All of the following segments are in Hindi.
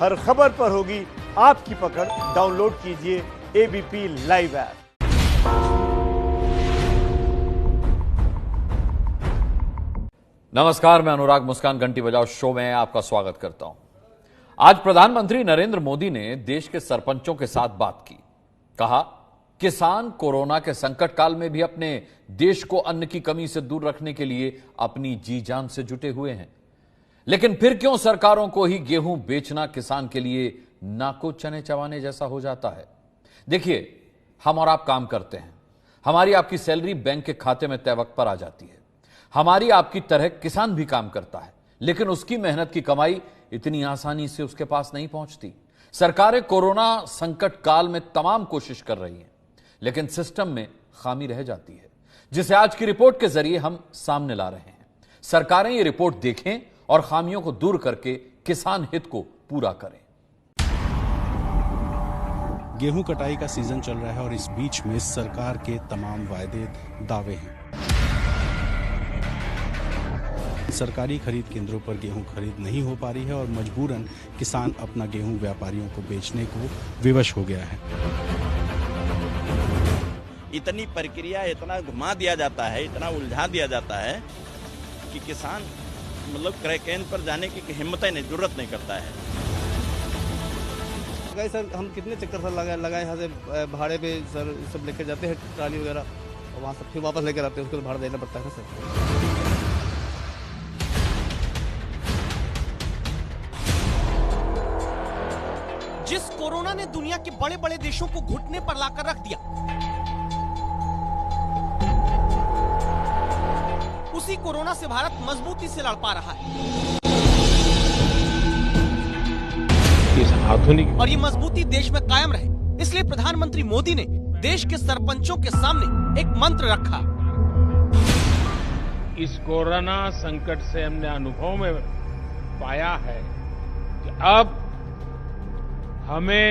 हर खबर पर होगी आपकी पकड़। डाउनलोड कीजिए एबीपी लाइव ऐप। नमस्कार, मैं अनुराग मुस्कान घंटी बजाओ शो में आपका स्वागत करता हूं। आज प्रधानमंत्री नरेंद्र मोदी ने देश के सरपंचों के साथ बात की। कहा, किसान कोरोना के संकट काल में भी अपने देश को अन्न की कमी से दूर रखने के लिए अपनी जी जान से जुटे हुए हैं। लेकिन फिर क्यों सरकारों को ही गेहूं बेचना किसान के लिए नाको चने चबाने जैसा हो जाता है? देखिए, हम और आप काम करते हैं, हमारी आपकी सैलरी बैंक के खाते में तय वक्त पर आ जाती है। हमारी आपकी तरह किसान भी काम करता है, लेकिन उसकी मेहनत की कमाई इतनी आसानी से उसके पास नहीं पहुंचती। सरकारें कोरोना संकट काल में तमाम कोशिश कर रही हैं, लेकिन सिस्टम में खामी रह जाती है, जिसे आज की रिपोर्ट के जरिए हम सामने ला रहे हैं। सरकारें ये रिपोर्ट देखें और खामियों को दूर करके किसान हित को पूरा करें। गेहूं कटाई का सीजन चल रहा है और इस बीच में सरकार के तमाम वायदे दावे हैं। सरकारी खरीद केंद्रों पर गेहूं खरीद नहीं हो पा रही है और मजबूरन किसान अपना गेहूं व्यापारियों को बेचने को विवश हो गया है। इतनी प्रक्रिया, इतना घुमा दिया जाता है, इतना उलझा दिया जाता है कि किसान मतलब क्रय केंद्र पर जाने की हिम्मत ही नहीं, जरूरत नहीं करता है। सर हम कितने चक्कर सर लगाए यहाँ से भाड़े पे सर सब लेकर जाते हैं ट्राली वगैरह, और वहाँ से फिर वापस लेकर आते हैं, उसको भाड़ा देना पड़ता है ना सर। जिस कोरोना ने दुनिया के बड़े बड़े देशों को घुटने पर लाकर रख दिया, उसी कोरोना से भारत मजबूती से लड़ पा रहा है। इस आधुनिक और ये मजबूती देश में कायम रहे, इसलिए प्रधानमंत्री मोदी ने देश के सरपंचों के सामने एक मंत्र रखा। इस कोरोना संकट से हमने अनुभव में पाया है कि अब हमें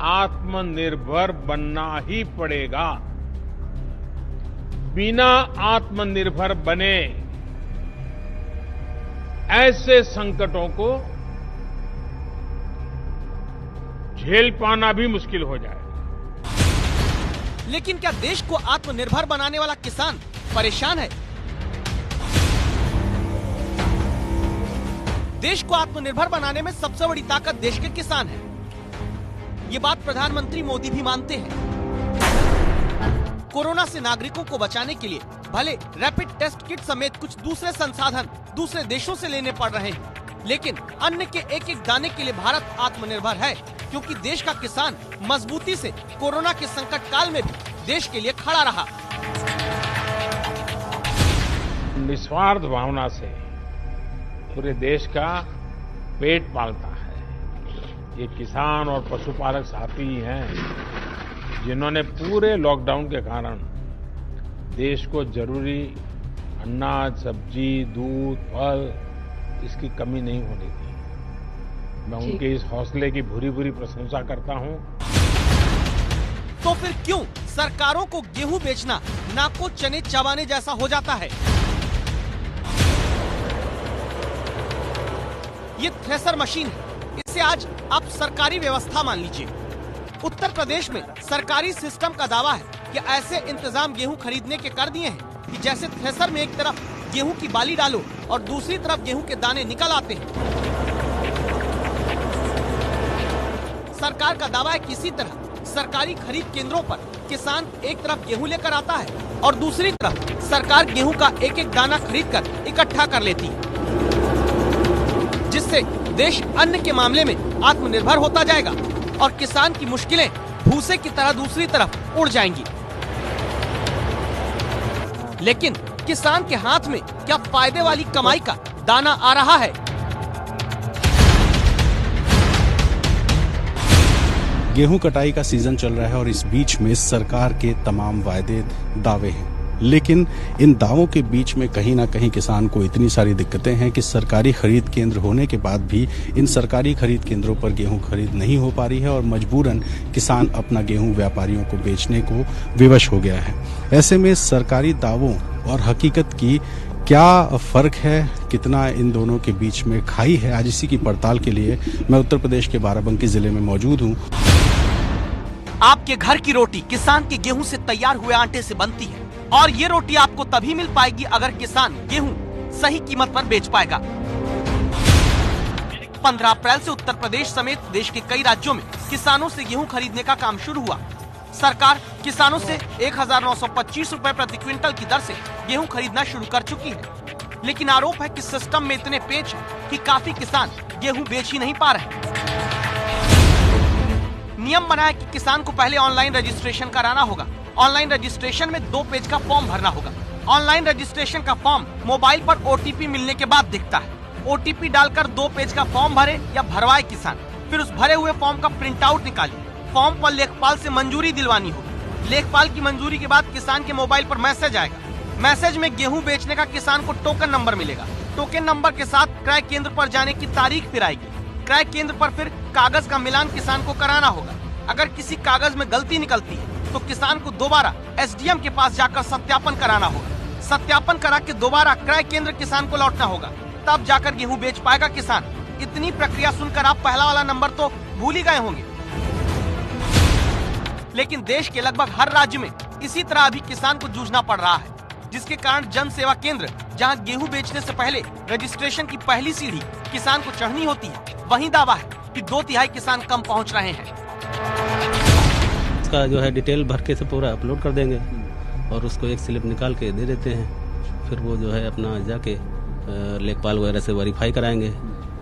आत्मनिर्भर बनना ही पड़ेगा। बिना आत्मनिर्भर बने ऐसे संकटों को झेल पाना भी मुश्किल हो जाए। लेकिन क्या देश को आत्मनिर्भर बनाने वाला किसान परेशान है? देश को आत्मनिर्भर बनाने में सबसे बड़ी ताकत देश के किसान है। ये बात प्रधानमंत्री मोदी भी मानते हैं। कोरोना से नागरिकों को बचाने के लिए भले रैपिड टेस्ट किट समेत कुछ दूसरे संसाधन दूसरे देशों से लेने पड़ रहे हैं, लेकिन अन्न के एक एक दाने के लिए भारत आत्मनिर्भर है, क्योंकि देश का किसान मजबूती से कोरोना के संकट काल में भी देश के लिए खड़ा रहा। निस्वार्थ भावना से पूरे देश का पेट पालता है। ये किसान और पशुपालक साथी ही हैं जिन्होंने पूरे लॉकडाउन के कारण देश को जरूरी अनाज, सब्जी, दूध, फल इसकी कमी नहीं होने दी। मैं उनके इस हौसले की भूरी भूरी प्रशंसा करता हूं। तो फिर क्यों सरकारों को गेहूं बेचना नाको चने चबाने जैसा हो जाता है? ये थ्रेसर मशीन है, इसे आज आप सरकारी व्यवस्था मान लीजिए। उत्तर प्रदेश में सरकारी सिस्टम का दावा है कि ऐसे इंतजाम गेहूं खरीदने के कर दिए हैं कि जैसे थ्रेसर में एक तरफ गेहूं की बाली डालो और दूसरी तरफ गेहूं के दाने निकल आते हैं। सरकार का दावा है कि इसी तरह सरकारी खरीद केंद्रों पर किसान एक तरफ गेहूं लेकर आता है और दूसरी तरफ सरकार गेहूं का एक एक दाना खरीद कर इकट्ठा कर लेती है, जिससे देश अन्न के मामले में आत्मनिर्भर होता जाएगा और किसान की मुश्किलें भूसे की तरह दूसरी तरफ उड़ जाएंगी। लेकिन किसान के हाथ में क्या फायदे वाली कमाई का दाना आ रहा है? गेहूं कटाई का सीजन चल रहा है और इस बीच में सरकार के तमाम वायदे दावे हैं, लेकिन इन दावों के बीच में कहीं ना कहीं किसान को इतनी सारी दिक्कतें हैं कि सरकारी खरीद केंद्र होने के बाद भी इन सरकारी खरीद केंद्रों पर गेहूं खरीद नहीं हो पा रही है और मजबूरन किसान अपना गेहूं व्यापारियों को बेचने को विवश हो गया है। ऐसे में सरकारी दावों और हकीकत की क्या फर्क है, कितना इन दोनों के बीच में खाई है, आज इसी की पड़ताल के लिए मैं उत्तर प्रदेश के बाराबंकी जिले में मौजूद हूँ। आपके घर की रोटी किसान के गेहूं से तैयार हुए आटे से बनती है और ये रोटी आपको तभी मिल पाएगी अगर किसान गेहूं सही कीमत पर बेच पाएगा। 15 अप्रैल से उत्तर प्रदेश समेत देश के कई राज्यों में किसानों से गेहूं खरीदने का काम शुरू हुआ। सरकार किसानों से 1925 रुपए प्रति क्विंटल की दर से गेहूं खरीदना शुरू कर चुकी है, लेकिन आरोप है कि सिस्टम में इतने पेच हैं कि काफी किसान गेहूं बेच ही नहीं पा रहे। नियम बना है कि किसान को पहले ऑनलाइन रजिस्ट्रेशन कराना होगा। ऑनलाइन रजिस्ट्रेशन में 2 पेज का फॉर्म भरना होगा। ऑनलाइन रजिस्ट्रेशन का फॉर्म मोबाइल पर OTP मिलने के बाद दिखता है। OTP डालकर 2 पेज का फॉर्म भरे या भरवाए किसान, फिर उस भरे हुए फॉर्म का प्रिंट आउट निकालिए। फॉर्म पर लेखपाल से मंजूरी दिलवानी होगी। लेखपाल की मंजूरी के बाद किसान के मोबाइल पर मैसेज आएगा। मैसेज में गेहूं बेचने का किसान को टोकन नंबर मिलेगा। टोकन नंबर के साथ क्रय केंद्र पर जाने की तारीख फिर आएगी। क्रय केंद्र पर फिर कागज का मिलान किसान को कराना होगा। अगर किसी कागज में गलती निकलती है तो किसान को दोबारा SDM के पास जाकर सत्यापन कराना होगा। सत्यापन करा के दोबारा क्रय केंद्र किसान को लौटना होगा, तब जाकर गेहूं बेच पाएगा किसान। इतनी प्रक्रिया सुनकर आप पहला वाला नंबर तो भूल ही गए होंगे, लेकिन देश के लगभग हर राज्य में इसी तरह अभी किसान को जूझना पड़ रहा है, जिसके कारण जन सेवा केंद्र जहां गेहूं बेचने से पहले रजिस्ट्रेशन की पहली सीढ़ी किसान को चढ़नी होती है, वहीं दावा है कि 2/3 किसान कम पहुंच रहे हैं। इसका जो है डिटेल भर के से पूरा अपलोड कर देंगे और उसको एक स्लिप निकाल के दे देते हैं। फिर वो जो है अपना जाके लेखपाल वगैरह से वेरीफाई कराएंगे।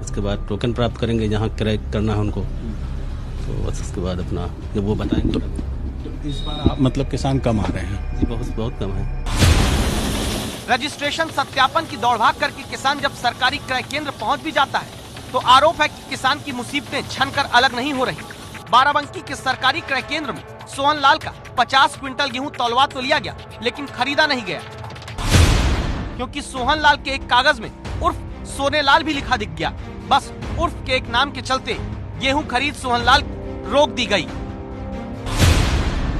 उसके बाद टोकन प्राप्त करेंगे जहाँ क्रय करना है उनको, तो बस उसके बाद अपना जब वो बताएंगे। तो इस बार आप मतलब किसान कम आ रहे हैं? जी बहुत कम है। रजिस्ट्रेशन सत्यापन की दौड़भाग करके किसान जब सरकारी क्रय केंद्र पहुंच भी जाता है तो आरोप है कि किसान की मुसीबतें छनकर अलग नहीं हो रही। बाराबंकी के सरकारी क्रय केंद्र में सोहन लाल का 50 क्विंटल गेहूं तौलवा तो लिया गया, लेकिन खरीदा नहीं गया, क्योंकि सोहन लाल के एक कागज में उर्फ सोने लाल भी लिखा दिख गया। बस उर्फ के एक नाम के चलते गेहूं खरीद सोहन लाल रोक दी गई।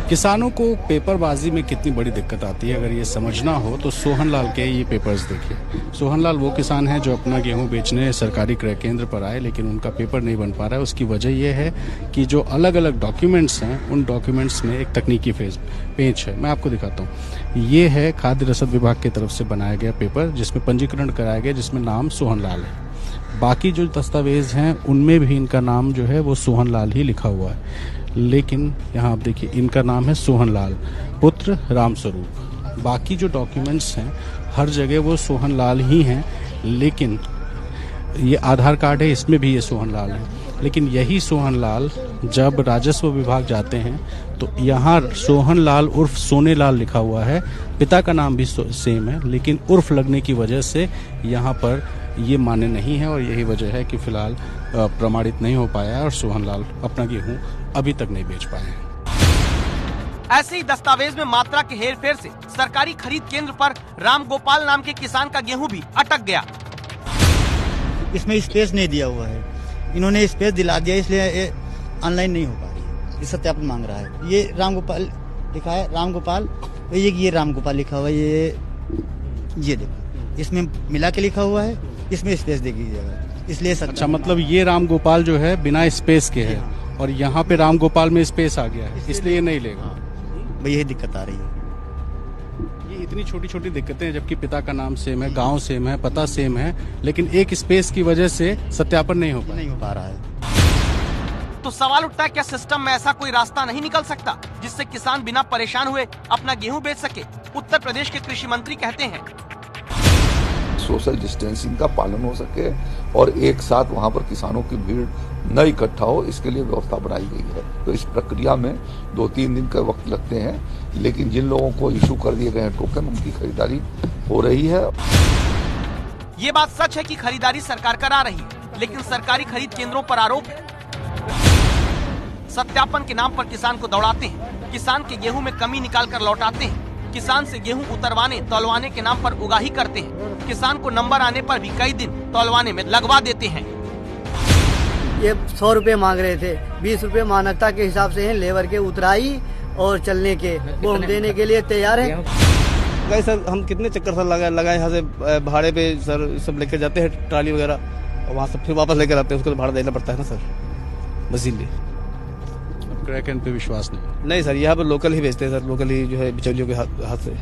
किसानों को पेपरबाजी में कितनी बड़ी दिक्कत आती है, अगर ये समझना हो तो सोहन लाल के ये पेपर्स देखिए। सोहन लाल वो किसान हैं जो अपना गेहूं बेचने सरकारी क्रय केंद्र पर आए, लेकिन उनका पेपर नहीं बन पा रहा है। उसकी वजह ये है कि जो अलग अलग डॉक्यूमेंट्स हैं उन डॉक्यूमेंट्स में एक तकनीकी पेच है। मैं आपको दिखाता हूँ। ये है खाद्य रसद विभाग की तरफ से बनाया गया पेपर, जिसमें पंजीकरण कराया गया, जिसमें नाम सोहन लाल है। बाकी जो दस्तावेज हैं उनमें भी इनका नाम जो है वो सोहन लाल ही लिखा हुआ है, लेकिन यहाँ आप देखिए इनका नाम है सोहन लाल पुत्र रामस्वरूप। बाकी जो डॉक्यूमेंट्स हैं हर जगह वो सोहन लाल ही हैं, लेकिन ये आधार कार्ड है इसमें भी ये सोहन लाल है। लेकिन यही सोहन लाल जब राजस्व विभाग जाते हैं तो यहाँ सोहन लाल उर्फ सोने लाल लिखा हुआ है। पिता का नाम भी सेम है, लेकिन उर्फ लगने की वजह से यहाँ पर ये मान्य नहीं है और यही वजह है कि फिलहाल प्रमाणित नहीं हो पाया है और सोहन लाल अपना गेहूं अभी तक नहीं बेच पाए हैं। ऐसे ही दस्तावेज में मात्रा के हेरफेर से सरकारी खरीद केंद्र पर राम गोपाल नाम के किसान का गेहूं भी अटक गया। इसमें स्पेस नहीं दिया हुआ है, इन्होंने स्पेस दिला दिया, इसलिए ऑनलाइन नहीं हो पा रही है। ये सत्यापन मांग रहा है। ये राम गोपाल लिखा है, राम गोपाल, ये राम गोपाल लिखा हुआ है। ये देखो इसमें मिला के लिखा हुआ है, इसमें स्पेस दे दीजिएगा, इसलिए अच्छा मतलब ये राम गोपाल जो है बिना स्पेस के है और यहाँ पे राम गोपाल में स्पेस आ गया है, इसलिए नहीं लेगा। भाई यही दिक्कत आ रही है। ये इतनी छोटी छोटी दिक्कतें हैं, जबकि पिता का नाम सेम है, गांव सेम है, पता सेम है, लेकिन एक स्पेस की वजह से सत्यापन नहीं हो पा रहा है। तो सवाल उठता है, क्या सिस्टम में ऐसा कोई रास्ता नहीं निकल सकता जिससे किसान बिना परेशान हुए अपना गेहूं बेच सके? उत्तर प्रदेश के कृषि मंत्री कहते हैं सोशल डिस्टेंसिंग का पालन हो सके और एक साथ वहां पर किसानों की भीड़ न इकट्ठा हो, इसके लिए व्यवस्था बनाई गई है। तो इस प्रक्रिया में 2-3 दिन का वक्त लगते हैं, लेकिन जिन लोगों को इशू कर दिए गए हैं टोकन, उनकी खरीदारी हो रही है। ये बात सच है कि खरीदारी सरकार करा रही है, लेकिन सरकारी खरीद केंद्रों पर आरोप है सत्यापन के नाम पर किसान को दौड़ाते हैं, किसान के गेहूं में कमी निकाल कर लौटाते हैं, किसान से गेहूं उतरवाने तौलवाने के नाम पर उगाही करते हैं, किसान को नंबर आने पर भी कई दिन तौलवाने में लगवा देते हैं। ये 100 रुपए मांग रहे थे, 20 रुपए मानकता के हिसाब से हैं, लेबर के उतराई और चलने के वो हम देने के लिए तैयार हैं। गए सर, हम कितने चक्कर सर लगाए यहाँ से भाड़े पे सर, सब लेकर जाते हैं ट्राली वगैरह, और वहाँ से फिर वापस लेकर आते हैं, उसको तो भाड़ा देना पड़ता है ना सर, बस इसलिए। क्रय केंद्र पे विश्वास नहीं? नहीं सर, यहाँ पर लोकल ही बेचते हैं सर, लोकल ही जो है बिचौलियों के हाथ से।